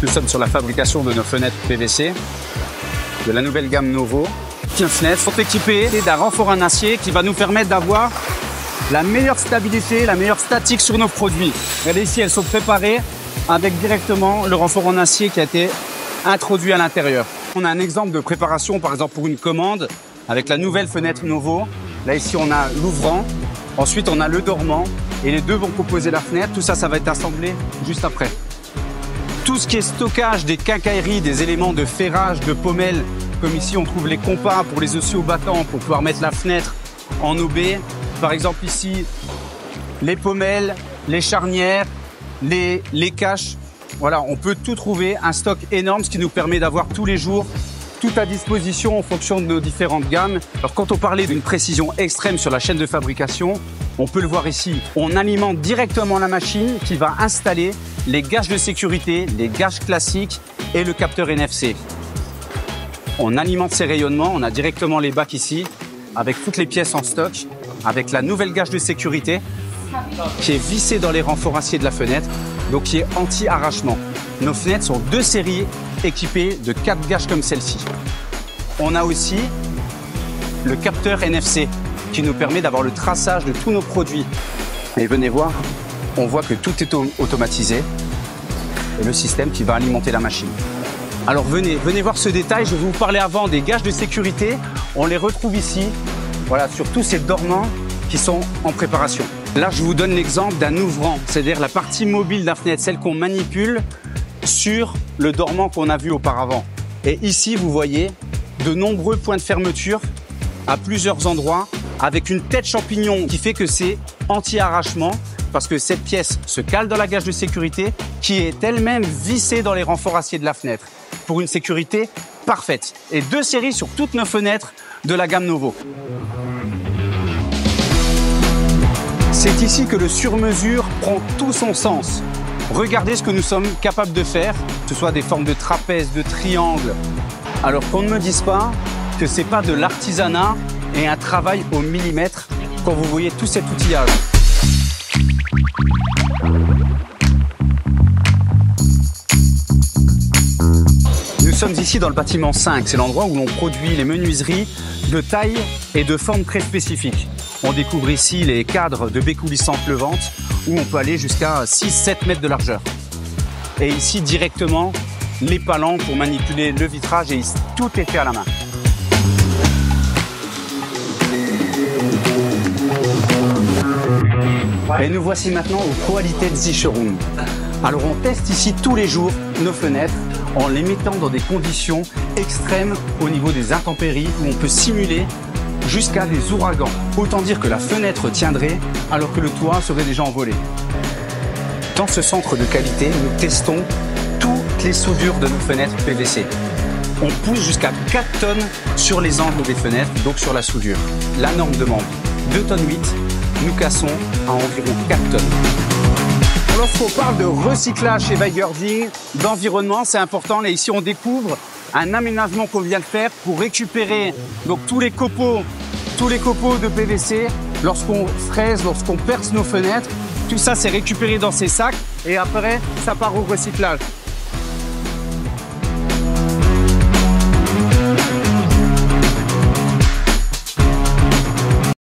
Nous sommes sur la fabrication de nos fenêtres PVC, de la nouvelle gamme Novo. Les fenêtres sont équipées d'un renfort en acier qui va nous permettre d'avoir la meilleure stabilité, la meilleure statique sur nos produits. Regardez ici, elles sont préparées avec directement le renfort en acier qui a été introduit à l'intérieur. On a un exemple de préparation, par exemple pour une commande, avec la nouvelle fenêtre Novo. Là ici, on a l'ouvrant, ensuite on a le dormant et les deux vont composer la fenêtre. Tout ça, ça va être assemblé juste après. Tout ce qui est stockage des quincailleries, des éléments de ferrage, de pommelles, comme ici on trouve les compas pour les oscillobattants pour pouvoir mettre la fenêtre en OB. Par exemple ici, les pommelles, les charnières, les caches. Voilà, on peut tout trouver, un stock énorme, ce qui nous permet d'avoir tous les jours tout à disposition en fonction de nos différentes gammes. Alors quand on parlait d'une précision extrême sur la chaîne de fabrication, on peut le voir ici. On alimente directement la machine qui va installer les gâches de sécurité, les gâches classiques et le capteur NFC. On alimente ces rayonnements, on a directement les bacs ici avec toutes les pièces en stock, avec la nouvelle gâche de sécurité qui est vissée dans les renforts acier de la fenêtre, donc qui est anti-arrachement. Nos fenêtres sont 2 séries équipées de 4 gâches comme celle-ci. On a aussi le capteur NFC qui nous permet d'avoir le traçage de tous nos produits. Et venez voir, on voit que tout est automatisé et le système qui va alimenter la machine. Alors venez voir ce détail, je vous parlais avant des gâches de sécurité, on les retrouve ici, voilà, sur tous ces dormants qui sont en préparation. Là, je vous donne l'exemple d'un ouvrant, c'est-à-dire la partie mobile d'un fenêtre, celle qu'on manipule sur le dormant qu'on a vu auparavant. Et ici, vous voyez de nombreux points de fermeture à plusieurs endroits avec une tête champignon qui fait que c'est anti-arrachement parce que cette pièce se cale dans la gâche de sécurité qui est elle-même vissée dans les renforts acier de la fenêtre pour une sécurité parfaite. Et 2 séries sur toutes nos fenêtres de la gamme Novo. C'est ici que le sur-mesure prend tout son sens. Regardez ce que nous sommes capables de faire, que ce soit des formes de trapèze, de triangle. Alors qu'on ne me dise pas que ce n'est pas de l'artisanat et un travail au millimètre quand vous voyez tout cet outillage. Nous sommes ici dans le bâtiment 5, c'est l'endroit où l'on produit les menuiseries de taille et de forme très spécifiques. On découvre ici les cadres de baies coulissantes levantes où on peut aller jusqu'à 6-7 mètres de largeur. Et ici directement les palans pour manipuler le vitrage et ici, tout est fait à la main. Et nous voici maintenant au Qualität Sicherung. Alors on teste ici tous les jours nos fenêtres en les mettant dans des conditions extrêmes au niveau des intempéries où on peut simuler jusqu'à des ouragans. Autant dire que la fenêtre tiendrait alors que le toit serait déjà envolé. Dans ce centre de qualité, nous testons toutes les soudures de nos fenêtres PVC. On pousse jusqu'à 4 tonnes sur les angles des fenêtres, donc sur la soudure. La norme demande 2,8 tonnes, nous cassons à environ 4 tonnes. Lorsqu'on parle de recyclage chez Weigerding, d'environnement, c'est important. Là, ici, on découvre un aménagement qu'on vient de faire pour récupérer donc, tous les copeaux de PVC. Lorsqu'on fraise, lorsqu'on perce nos fenêtres, tout ça, c'est récupéré dans ces sacs et après, ça part au recyclage.